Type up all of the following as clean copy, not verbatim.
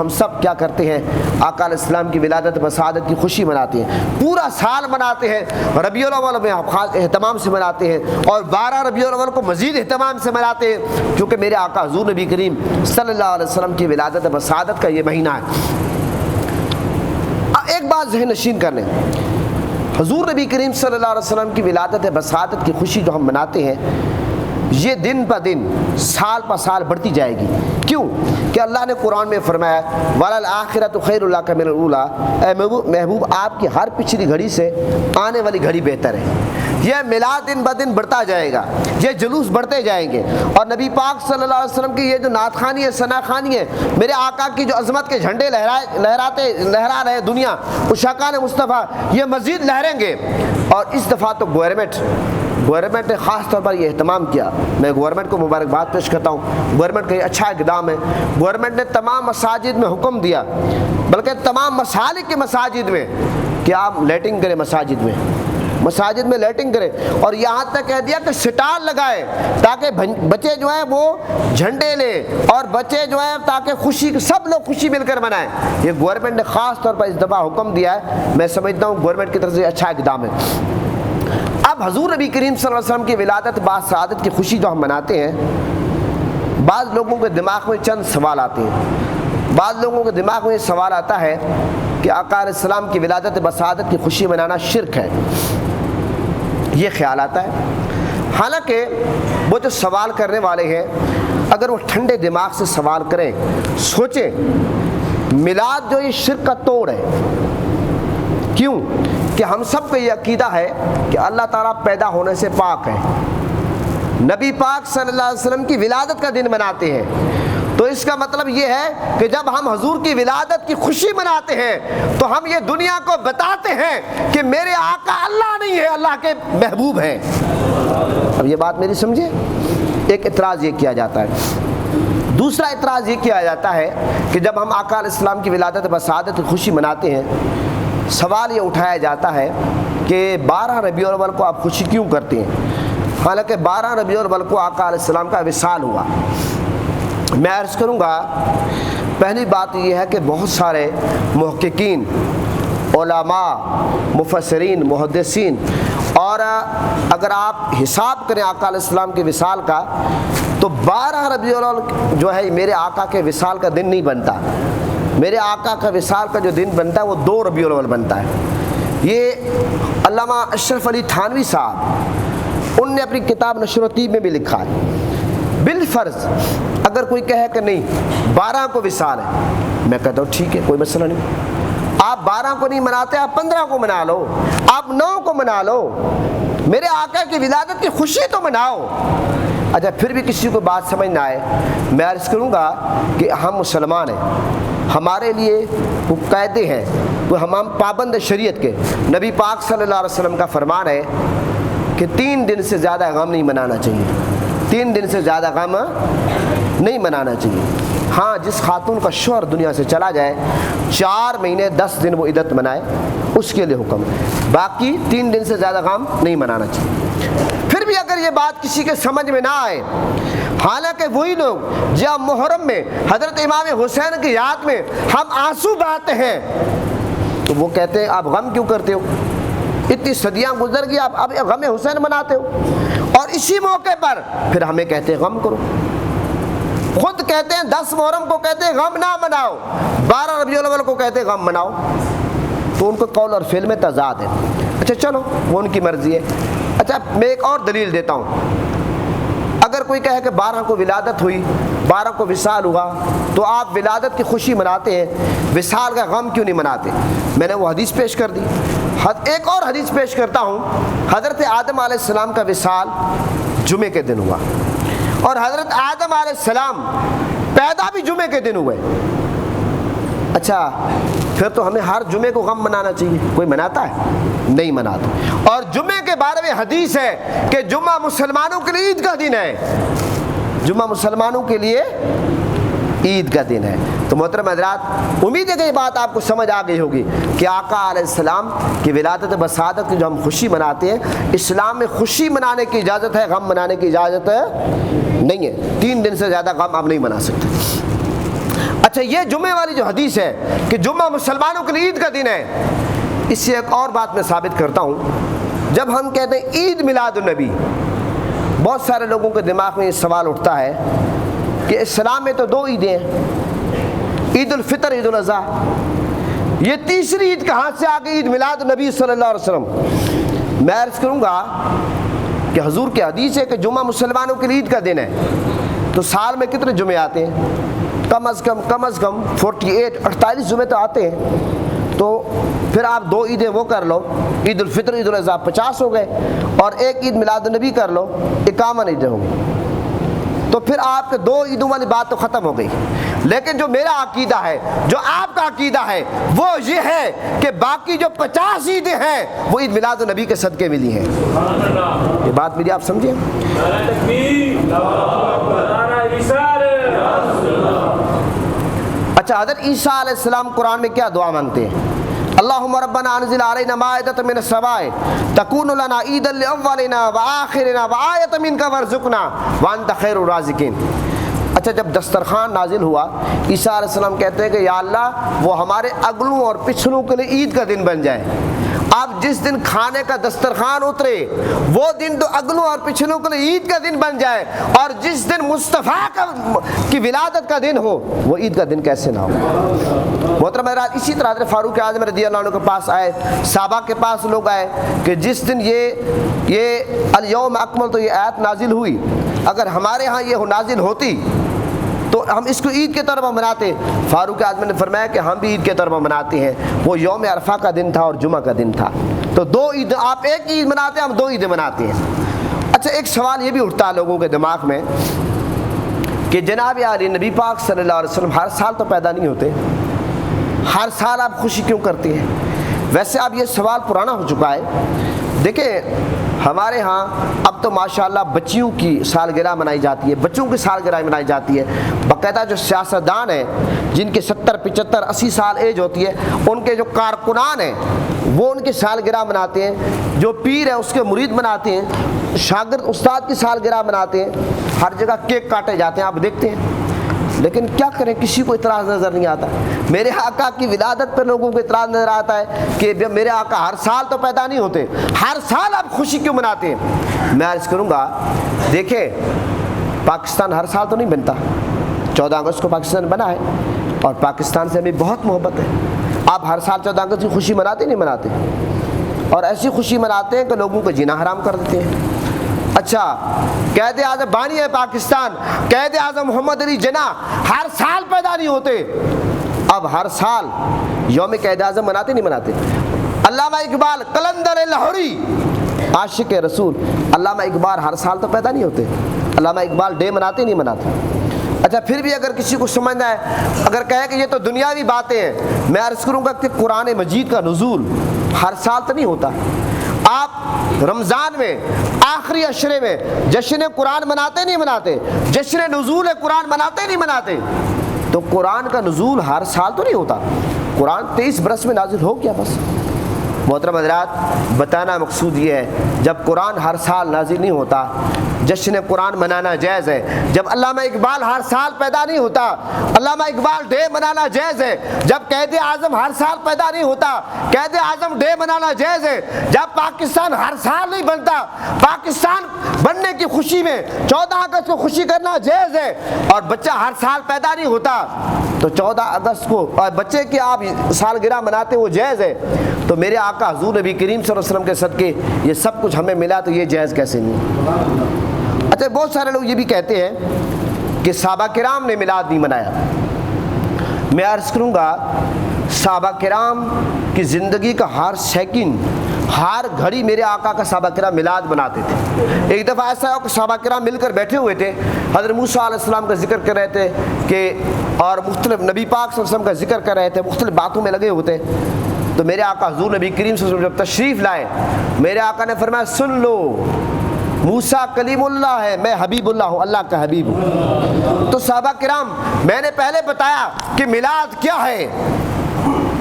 ہم سب کیا کرتے ہیں؟ آقا علیہ السلام کی ولادت بسعادت کی خوشی مناتے ہیں، پورا سال مناتے ہیں، ربیع الاول میں خاص اہتمام سے مناتے ہیں، اور 12 ربیع الاول کو مزید اہتمام سے مناتے ہیں، کیونکہ میرے آقا حضور نبی کریم صلی اللہ علیہ وسلم کی ولادت بسعادت کا یہ مہینہ ہے۔ ایک بات ذہن نشین کر لیں، حضور نبی کریم صلی اللہ علیہ وسلم کی ولادت بسعادت کی خوشی جو ہم مناتے ہیں، یہ دن بہ دن سال پہ سال بڑھتی جائے گی۔ کیوں؟ کہ اللہ نے قرآن میں فرمایا وَلَلْآخِرَةُ خَيْرٌ لَكَ مِنَ الْأُولَىٰ، اے محبوب آپ کی ہر پچھلی گھڑی سے آنے والی گھڑی بہتر ہے۔ یہ میلاد دن بہ دن بڑھتا جائے گا، یہ جلوس بڑھتے جائیں گے، اور نبی پاک صلی اللہ علیہ وسلم کی یہ جو نعت خوانی ہے، ثنا خوانی ہے، میرے آقا کی جو عظمت کے جھنڈے لہرا رہے دنیا، اشاقان مصطفیٰ، یہ مزید لہریں گے۔ اور اس دفعہ تو گورنمنٹ نے خاص طور پر یہ اہتمام کیا، میں گورنمنٹ کو مبارکباد پیش کرتا ہوں۔ گورنمنٹ کا یہ اچھا اقدام ہے، گورنمنٹ نے تمام مساجد میں حکم دیا، بلکہ تمام مسالک کے مساجد میں، کہ آپ لیٹنگ کریں، مساجد میں لیٹنگ کریں، اور یہاں تک کہہ دیا کہ سٹال لگائے تاکہ بچے جو ہیں وہ جھنڈے لیں، اور بچے جو ہیں تاکہ سب لوگ خوشی مل کر منائیں۔ یہ گورنمنٹ نے خاص طور پر اس دفعہ حکم دیا ہے، میں سمجھتا ہوں گورنمنٹ کی طرف سے اچھا اقدام ہے۔ اب حضور نبی کریم صلی اللہ علیہ وسلم کی ولادت بسعادت کی خوشی جو ہم مناتے ہیں، بعض لوگوں کے دماغ میں چند سوال آتے ہیں۔ بعض لوگوں کے دماغ میں یہ سوال آتا ہے کہ آقا علیہ السلام کی ولادت بسعادت کی خوشی منانا شرک ہے، یہ خیال آتا ہے۔ حالانکہ وہ جو سوال کرنے والے ہیں، اگر وہ ٹھنڈے دماغ سے سوال کریں، سوچیں، میلاد جو یہ شرک کا توڑ ہے۔ کیوں؟ کہ ہم سب کا یہ عقیدہ ہے کہ اللہ تعالیٰ پیدا ہونے سے پاک ہے، نبی پاک صلی اللہ علیہ وسلم کی ولادت کا دن مناتے ہیں، تو اس کا مطلب یہ ہے کہ جب ہم حضور کی ولادت کی خوشی مناتے ہیں تو ہم یہ دنیا کو بتاتے ہیں کہ میرے آقا اللہ نہیں ہے، اللہ کے محبوب ہیں۔ اب یہ بات میری سمجھے؟ ایک اعتراض یہ کیا جاتا ہے۔ دوسرا اعتراض یہ کیا جاتا ہے کہ جب ہم آقا علیہ السلام کی ولادت بسعادت کی خوشی مناتے ہیں، سوال یہ اٹھایا جاتا ہے کہ 12 ربیع الاول کو آپ خوشی کیوں کرتے ہیں؟ حالانکہ 12 ربیع الاول کو آقا علیہ السلام کا وصال ہوا۔ میں عرض کروں گا، پہلی بات یہ ہے کہ بہت سارے محققین، علماء، مفسرین، محدثین، اور اگر آپ حساب کریں آقا علیہ السلام کے وصال کا، تو 12 ربیع الاول جو ہے میرے آقا کے وصال کا دن نہیں بنتا۔ میرے آقا کا وصال کا جو دن بنتا ہے وہ 2 ربیع الاول بنتا ہے۔ یہ علامہ اشرف علی تھانوی صاحب، ان نے اپنی کتاب نشر و طیب میں بھی لکھا ہے۔ بالفرض اگر کوئی کہے کہ نہیں 12 کو وصال ہے، میں کہتا ہوں ٹھیک ہے، کوئی مسئلہ نہیں، آپ 12 کو نہیں مناتے، آپ 15 کو منا لو، آپ 9 کو منا لو، میرے آقا کی ولادت کی خوشی تو مناؤ۔ اچھا پھر بھی کسی کو بات سمجھ نہ آئے، میں عرض کروں گا کہ ہم مسلمان ہیں، ہمارے لیے وہ قاعدے ہیں، تو ہم پابند شریعت کے۔ نبی پاک صلی اللہ علیہ وسلم کا فرمان ہے کہ 3 دن سے زیادہ غم نہیں منانا چاہیے، 3 دن سے زیادہ غم نہیں منانا چاہیے۔ ہاں، جس خاتون کا شوہر دنیا سے چلا جائے 4 مہینے 10 دن وہ عدت منائے، اس کے لیے حکم ہے، باقی 3 دن سے زیادہ غم نہیں منانا چاہیے۔ پھر بھی اگر یہ بات کسی کے سمجھ میں نہ آئے، حالانکہ وہی لوگ جب محرم میں حضرت امام حسین کی یاد میں ہم آنسو بہاتے ہیں، تو وہ کہتے ہیں آپ غم کیوں کرتے ہو؟ اتنی صدیاں گزر گئی، آپ اب غم حسین مناتے ہو، اور اسی موقع پر پھر ہمیں کہتے ہیں غم کرو۔ خود کہتے ہیں 10 محرم کو کہتے ہیں غم نہ مناؤ، 12 ربیع الاول کو کہتے ہیں غم مناؤ، تو ان کو قول اور فعل میں تضاد ہے۔ اچھا چلو، وہ ان کی مرضی ہے۔ اچھا میں ایک اور دلیل دیتا ہوں، اگر کوئی کہے کہ 12 کو ولادت ہوئی، 12 کو وصال ہوا، تو آپ ولادت کی خوشی مناتے ہیں، وصال کا غم کیوں نہیں مناتے؟ میں نے وہ حدیث پیش کر دی۔ ایک اور حدیث پیش کرتا ہوں، حضرت آدم علیہ السلام کا وصال جمعے کے دن ہوا، اور حضرت آدم علیہ السلام پیدا بھی جمعے کے دن ہوئے۔ اچھا پھر تو ہمیں ہر جمعے کو غم منانا چاہیے، کوئی مناتا ہے؟ نہیں مناتا۔ اور جمعے کے بارے میں حدیث ہے کہ جمعہ مسلمانوں کے لیے عید کا دن ہے، جمعہ مسلمانوں کے لیے عید کا دن ہے۔ تو محترم حضرات، امید ہے کہ یہ بات آپ کو سمجھ آ گئی ہوگی کہ آقا علیہ السلام کی ولادت بسعادت کی جو ہم خوشی مناتے ہیں، اسلام میں خوشی منانے کی اجازت ہے، غم منانے کی اجازت نہیں ہے۔ 3 دن سے زیادہ غم آپ نہیں منا سکتے۔ اچھا یہ جمعے والی جو حدیث ہے کہ جمعہ مسلمانوں کے لیے عید کا دن ہے، اس سے ایک اور بات میں ثابت کرتا ہوں. جب ہم کہتے ہیں عید میلاد النبی، بہت سارے لوگوں کے دماغ میں یہ سوال اٹھتا ہے کہ اسلام میں تو 2 عیدیں ہیں، عید الفطر، عید الاضحیٰ، یہ تیسری عید کہاں سے آ گئی عید میلاد النبی صلی اللہ علیہ وسلم؟ میں عرض کروں گا کہ حضور کی حدیث ہے کہ جمعہ مسلمانوں کے لیے عید کا دن ہے، تو سال میں کتنے جمعے آتے ہیں؟ کم از کم 48 جمعے تو آتے ہیں. تو پھر آپ 2 عیدیں وہ کر لو، عید الفطر، عید الاضحیٰ، 50 ہو گئے، اور ایک عید میلاد النبی کر لو، 51 عیدیں ہوں گی. تو پھر آپ کے 2 عیدوں والی بات تو ختم ہو گئی. لیکن جو میرا عقیدہ ہے، جو آپ کا عقیدہ ہے، وہ یہ ہے کہ باقی جو 50 عیدیں ہیں وہ عید میلاد النبی کے صدقے ملی ہیں. یہ بات میری آپ سمجھیں. اچھا، حضرت عیسیٰ علیہ السلام قرآن میں کیا دعا مانگتے ہیں؟ اللہم ربنا انزل علینا مائدۃ من السماء تکون لنا عیدا لاولنا وآخرنا وآیۃ منک وارزقنا وانت خیر الرازقین. اچھا، جب دسترخوان نازل ہوا، عیسیٰ علیہ السلام کہتے ہیں کہ یا اللہ وہ ہمارے اگلوں اور پچھلوں کے لیے عید کا دن بن جائے. اب جس دن کھانے کا دسترخوان اترے وہ دن تو اگلوں اور پچھلوں کے لیے عید کا دن بن جائے، اور جس دن مصطفیٰ کی ولادت کا دن ہو وہ عید کا دن کیسے نہ ہو؟ محترم حضرات، اسی طرح حضرت فاروق اعظم رضی اللہ عنہ کے پاس آئے، صحابہ کے پاس لوگ آئے کہ جس دن یہ الیوم اکملت یہ آیت نازل ہوئی، اگر ہمارے ہاں یہ نازل ہوتی تو ہم اس کو عید کے طور پر مناتے. فاروق اعظم نے فرمایا کہ ہم بھی عید کے طور پر مناتے ہیں. وہ یوم عرفہ کا دن تھا اور جمعہ کا دن تھا. تو 2 عید، آپ ایک عید مناتے ہیں، ہم 2 عیدیں مناتے ہیں. اچھا، ایک سوال یہ بھی اٹھتا ہے لوگوں کے دماغ میں کہ جناب علی نبی پاک صلی اللہ علیہ وسلم ہر سال تو پیدا نہیں ہوتے، ہر سال آپ خوشی کیوں کرتے ہیں؟ ویسے اب یہ سوال پرانا ہو چکا ہے. دیکھیں، ہمارے ہاں اب تو ماشاءاللہ بچیوں کی سالگرہ منائی جاتی ہے، بچوں کی سالگرہ منائی جاتی ہے. باقاعدہ جو سیاستدان ہیں جن کے 70 75 80 سال ایج ہوتی ہے، ان کے جو کارکنان ہیں وہ ان کی سالگرہ مناتے ہیں، جو پیر ہے اس کے مرید مناتے ہیں، شاگرد استاد کی سالگرہ مناتے ہیں، ہر جگہ کیک کاٹے جاتے ہیں، آپ دیکھتے ہیں. لیکن کیا کریں، کسی کو اعتراض نظر نہیں آتا. میرے آقا کی ولادت پر لوگوں کو اعتراض نظر آتا ہے کہ میرے آقا ہر سال تو پیدا نہیں ہوتے، ہر سال آپ خوشی کیوں مناتے ہیں؟ میں عرض کروں گا، دیکھیں پاکستان ہر سال تو نہیں بنتا. 14 اگست کو پاکستان بنا ہے اور پاکستان سے ہمیں بہت محبت ہے. آپ ہر سال 14 اگست کی خوشی مناتے نہیں مناتے؟ اور ایسی خوشی مناتے ہیں کہ لوگوں کو جینا حرام کر دیتے ہیں. اچھا، قائد اعظم بانی ہے پاکستان، قائد اعظم محمد علی جناح ہر سال پیدا نہیں ہوتے، اب ہر سال یوم قائد اعظم مناتے نہیں مناتے؟ علامہ اقبال قلندر لاہوری عاشق رسول، علامہ اقبال ہر سال تو پیدا نہیں ہوتے، علامہ اقبال ڈے مناتے نہیں مناتے؟ اچھا، پھر بھی اگر کسی کو سمجھنا ہے، اگر کہے کہ یہ تو دنیاوی باتیں ہیں، میں عرض کروں گا کہ قرآن مجید کا نزول ہر سال تو نہیں ہوتا. آپ رمضان میں آخری عشرے میں جشن قرآن مناتے نہیں مناتے؟ جشن نزول قرآن مناتے نہیں مناتے؟ تو قرآن کا نزول ہر سال تو نہیں ہوتا. قرآن 23 برس میں نازل ہو گیا بس. محترم حضرات، بتانا مقصود یہ ہے جب قرآن ہر سال نازل نہیں ہوتا، جشن قرآن منانا جائز ہے. جب علامہ اقبال ہر سال پیدا نہیں ہوتا، علامہ اقبال ڈے منانا جائز ہے. جب قائد اعظم ہر سال پیدا نہیں ہوتا، قائد اعظم ڈے منانا جائز ہے. جب پاکستان ہر سال نہیں بنتا، پاکستان بننے کی خوشی میں 14 اگست کو خوشی کرنا جائز ہے. اور بچہ ہر سال پیدا نہیں ہوتا تو 14 اگست کو اور بچے کی آپ سالگرہ مناتے وہ جائز ہے. تو میرے آقا حضور نبی کریم صلی اللہ علیہ وسلم کے صدقے یہ سب کچھ ہمیں ملا تو یہ جائز کیسے نہیں؟ اچھا، بہت سارے لوگ یہ بھی کہتے ہیں کہ صحابہ کرام نے میلاد نہیں منایا. میں عرض کروں گا، صحابہ کرام کی زندگی کا ہر سیکنڈ، ہر گھڑی میرے آقا کا صحابہ کرام میلاد مناتے تھے. ایک دفعہ ایسا ہو کہ صحابہ کرام مل کر بیٹھے ہوئے تھے، حضرت موسیٰ علیہ السلام کا ذکر کر رہے تھے کہ اور مختلف نبی پاک صلی اللہ علیہ وسلم کا ذکر کر رہے تھے، مختلف باتوں میں لگے ہوتے. تو میرے آقا حضور نبی کریم صلی اللہ علیہ وسلم جب تشریف لائے، میرے آقا نے فرمایا سن لو، موسیٰ کلیم اللہ ہے، میں حبیب اللہ ہوں، اللہ کا حبیب ہوں. تو صحابہ کرام، میں نے پہلے بتایا کہ میلاد کیا ہے.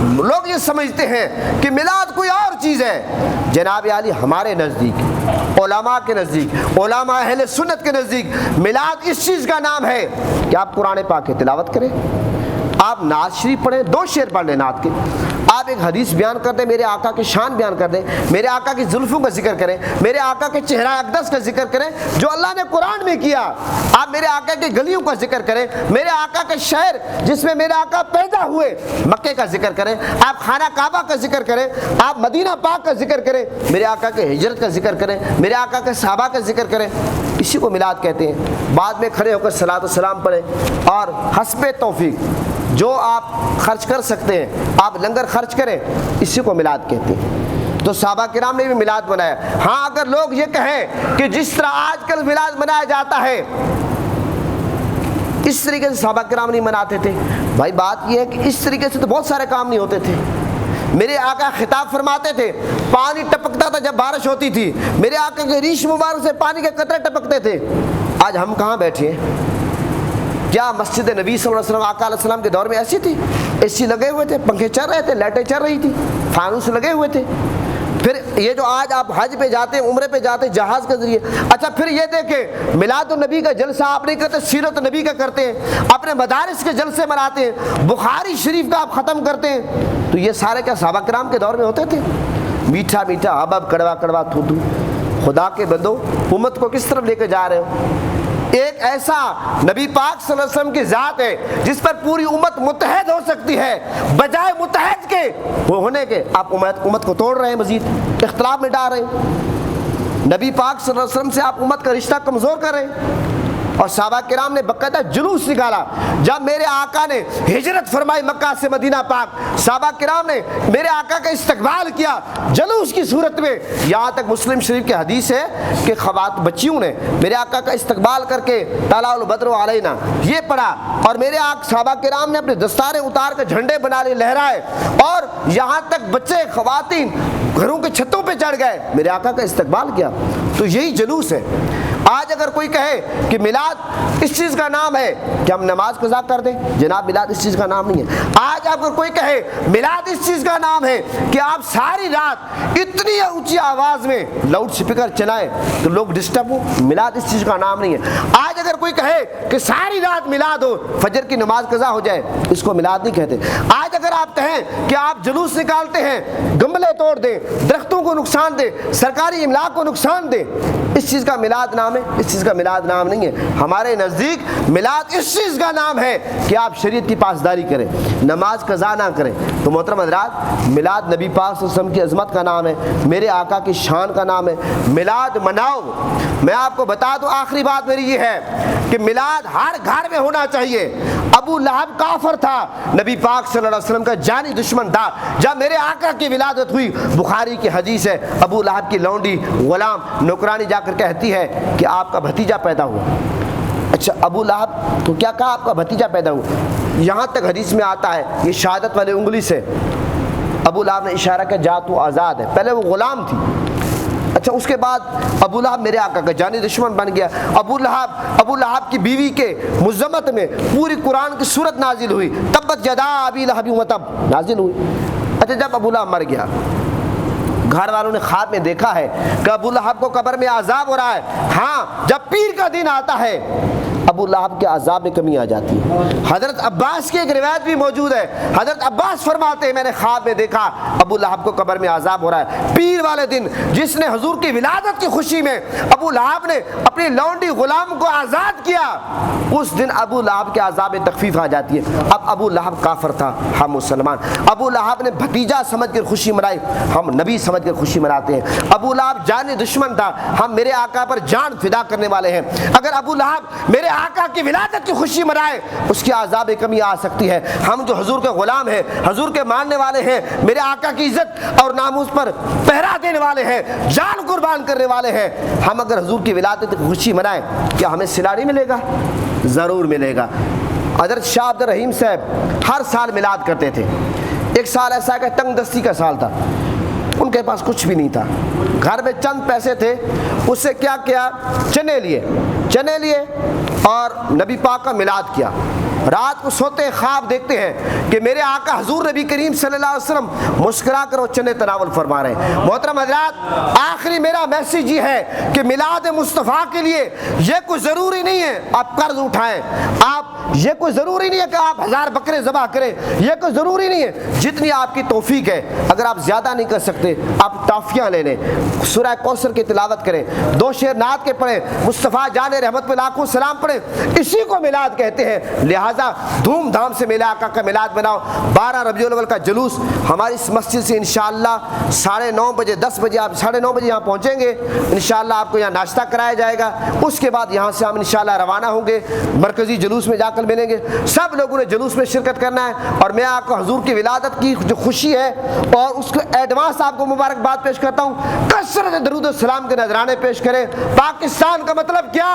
لوگ یہ سمجھتے ہیں کہ میلاد کوئی اور چیز ہے. جناب عالی ہمارے نزدیک، علماء کے نزدیک، علماء اہل سنت کے نزدیک میلاد اس چیز کا نام ہے کہ آپ قرآن پاک کی تلاوت کریں، آپ نعت شریف پڑھیں، 2 شعر پڑھ لیں نعت کے، آپ ایک حدیث بیان کر دیں، میرے آقا کی شان بیان کر دیں، میرے آقا کی زلفوں کا ذکر کریں، میرے آقا کے چہرہ اقدس کا ذکر کریں جو اللہ نے قرآن میں کیا، آپ میرے آقا کی گلیوں کا ذکر کریں، میرے آقا کے شہر جس میں میرے آقا پیدا ہوئے مکے کا ذکر کریں، آپ خانہ کعبہ کا ذکر کریں، آپ مدینہ پاک کا ذکر کریں، میرے آقا کے ہجرت کا ذکر کریں، میرے آقا کے صحابہ کا ذکر کریں، اسی کو میلاد کہتے ہیں۔ بعد میں کھڑے ہو کر صلاۃ و سلام پڑھیں، اور حسب توفیق جو آپ خرچ کر سکتے ہیں آپ لنگر خرچ کریں، اسی کو میلاد کہتے ہیں۔ تو صحابہ کرام نے بھی میلاد منایا۔ ہاں اگر لوگ یہ کہیں کہ جس طرح آج کل میلاد منایا جاتا ہے اس طریقے سے صحابہ کرام نہیں مناتے تھے، بھائی بات یہ ہے کہ اس طریقے سے تو بہت سارے کام نہیں ہوتے تھے۔ میرے آقا خطاب فرماتے تھے، پانی ٹپکتا تھا جب بارش ہوتی تھی، میرے آقا کے ریش مبارک سے پانی کے قطرے ٹپکتے تھے۔ آج ہم کہاں بیٹھے ہیں؟ کیا مسجد نبی صلی اللہ علیہ وسلم آقا علیہ السلام کے دور میں ایسی تھی؟ اے سی لگے ہوئے تھے، پنکھے چل رہے تھے، لائٹیں چل رہی تھی، فانوس لگے ہوئے تھے۔ پھر یہ جو آج آپ حج پہ جاتے ہیں، عمرے پہ جاتے ہیں جہاز کے ذریعے، اچھا پھر یہ دیکھیں میلاد النبی کا جلسہ آپ نہیں کرتے، سیرت نبی کا کرتے ہیں، اپنے مدارس کے جلسے مناتے ہیں، بخاری شریف کا آپ ختم کرتے ہیں، تو یہ سارے کیا صحابہ کرام کے دور میں ہوتے تھے؟ میٹھا میٹھا حبب کڑوا کڑوا تھو تھو، خدا کے بندو امت کو کس طرف لے کے جا رہے ہو؟ ایک ایسا نبی پاک صلی اللہ علیہ وسلم کی ذات ہے جس پر پوری امت متحد ہو سکتی ہے، بجائے متحد کے ہونے کے آپ امت کو توڑ رہے ہیں، مزید اختلاف میں ڈال رہے ہیں۔ نبی پاک صلی اللہ علیہ وسلم سے آپ امت کا رشتہ کمزور کر رہے ہیں۔ اور صحابہ کرام نے باقاعدہ جلوس نکالا جب میرے آقا نے ہجرت فرمائی مکہ سے مدینہ پاک، صحابہ کرام نے میرے آقا کا استقبال کیا جلوس کی صورت میں۔ یہاں تک مسلم شریف کی حدیث ہے کہ بچیوں نے میرے آقا کا استقبال کر کے طلع البدر علینا یہ پڑھا، اور میرے آقا صحابہ کرام نے اپنے دستاریں اتار کے جھنڈے بنا لے لہرائے، اور یہاں تک بچے خواتین گھروں کے چھتوں پہ چڑھ گئے، میرے آقا کا استقبال کیا۔ تو یہی جلوس ہے۔ آج اگر کوئی کہے کہ میلاد اس چیز کا نام ہے کہ ہم نماز قضا کر دیں، جناب میلاد اس چیز کا نام نہیں ہے۔ آج اگر کوئی کہے میلاد اس چیز کا نام ہے کہ آپ ساری رات اتنی اونچی آواز میں لاؤڈ اسپیکر چلائیں تو لوگ ڈسٹرب ہو، میلاد اس چیز کا نام نہیں ہے۔ آج اگر کوئی کہے کہ ساری رات میلاد ہو، فجر کی نماز قضا ہو جائے، اس کو میلاد نہیں کہتے۔ آج اگر آپ کہیں کہ آپ جلوس نکالتے ہیں، گملے توڑ دیں، درختوں کو نقصان دیں، سرکاری املاک کو نقصان دیں، اس چیز کا میلاد نام ہے، اس چیز کا میلاد نام نہیں ہے۔ ہمارے نزدیک میلاد اس چیز کا نام ہے کہ آپ شریعت کی پاسداری کریں، نماز قضا نہ کریں۔ تو محترم حضرات، میلاد نبی پاک صلی اللہ علیہ وسلم کی عظمت کا نام ہے، میرے آقا کی شان کا نام ہے، میلاد مناؤ۔ میں آپ کو بتا دوں، آخری بات میری یہ ہے کہ میلاد ہر گھر میں ہونا چاہیے۔ ابو لہب کافر تھا، نبی پاک صلی اللہ علیہ وسلم کا جانی دشمن تھا۔ جب میرے آقا کی ولادت ہوئی، بخاری کی حدیث ہے، ابو لہب کی لونڈی غلام نوکرانی جا کر کہتی ہے کہ آپ کا بھتیجا پیدا ہوا۔ اچھا ابو لہب تو کیا کہا آپ کا بھتیجا پیدا ہوا؟ یہاں تک حدیث میں آتا ہے، یہ شہادت والے انگلی سے ابو لہب نے اشارہ کیا، جا تو آزاد ہے، پہلے وہ غلام تھی۔ اچھا اس کے بعد ابو لہب میرے آقا کا جانی دشمن بن گیا۔ ابو لہب کی بیوی کے مذمت میں پوری قرآن کی سورت نازل ہوئی، تبت یدا ابی لہب وتب نازل ہوئی۔ اچھا جب ابو لہب مر گیا، گھر والوں نے خواب میں دیکھا ہے کہ ابو لہب کو قبر میں عذاب ہو رہا ہے۔ ہاں جب پیر کا دن آتا ہے ابو لہب کے عذاب میں کمی آ جاتی ہے۔ حضرت عباس کی ایک روایت بھی موجود ہے، حضرت عباس فرماتے ہیں میں نے خواب میں دیکھا ابو لہب کو قبر میں عذاب ہو رہا ہے۔ پیر والے دن جس نے حضور کی ولادت کی خوشی میں ابو لہب نے اپنی لونڈی غلام کو آزاد کیا، اس دن ابو لہب کے عذاب میں تخفیف آ جاتی ہے۔ اب ابو لہب کافر تھا، ہم مسلمان۔ ابو لہب نے بھتیجا سمجھ کر خوشی منائی، ہم نبی سمجھ کر خوشی مناتے ہیں۔ ابو لہب جانی دشمن تھا، ہم میرے آقا پر جان فدا کرنے والے ہیں۔ اگر ابو لہب میرے آقا کی ولادت کی خوشی منائے، اس کی عذاب کمی آ سکتی ہے۔ ہم جو حضور کے غلام ہیں، حضور کے ماننے والے ہیں، میرے آقا کی عزت اور ناموس پر پہرا دینے والے ہیں، جان قربان کرنے والے ہیں، ہم اگر حضور کی ولادت کی خوشی منائیں، کیا ہمیں سلاڑی ملے گا؟ ضرور ملے گا۔ حضرت شاہ عبد الرحیم صاحب ہر سال میلاد کرتے تھے۔ ایک سال ایسا کہ تنگ دستی کا سال تھا، ان کے پاس کچھ بھی نہیں تھا، گھر میں چند پیسے تھے، اس سے کیا کیا، چنے لیے اور نبی پاک کا میلاد کیا۔ رات کو سوتے خواب دیکھتے ہیں کہ میرے آقا حضور نبی کریم صلی اللہ علیہ وسلم مسکرا کر وہ چنے تناول فرما رہے ہیں۔ محترم حضرات، آخری میرا میسیج یہ ہے کہ میلاد مصطفیٰ کے لیے یہ کوئی ضروری نہیں ہے آپ قرض اٹھائیں، یہ کوئی ضروری نہیں ہے کہ آپ 1000 بکرے ذبح کریں، یہ کوئی ضروری نہیں ہے، جتنی آپ کی توفیق ہے۔ اگر آپ زیادہ نہیں کر سکتے آپ ٹافیاں لے لیں، سورہ کوثر کی تلاوت کریں، 2 شعر نعت کے پڑھیں، مصطفیٰ جان رحمت پہ لاکھوں سلام پڑھیں، اسی کو میلاد کہتے ہیں۔ لہٰذا دھوم دھام سے میرے آقا کا میلاد مناؤ۔ 12 ربیع الاول کا جلوس ہماری اس مسجد سے انشاءاللہ 9:30 بجے 10 بجے آپ 9:30 بجے یہاں پہنچیں گے، انشاءاللہ آپ کو یہاں ناشتہ کرایا جائے گا۔ اس کے بعد یہاں سے ہم انشاءاللہ روانہ ہوں گے، مرکزی جلوس میں جا کر ملیں گے۔ سب لوگوں نے جلوس میں شرکت کرنا ہے، اور میں آپ کو حضور کی ولادت کی جو خوشی ہے اور اس کو ایڈوانس آپ کو مبارکباد پیش کرتا ہوں۔ کثرت درود و سلام کے نذرانے پیش کریں۔ پاکستان کا مطلب کیا؟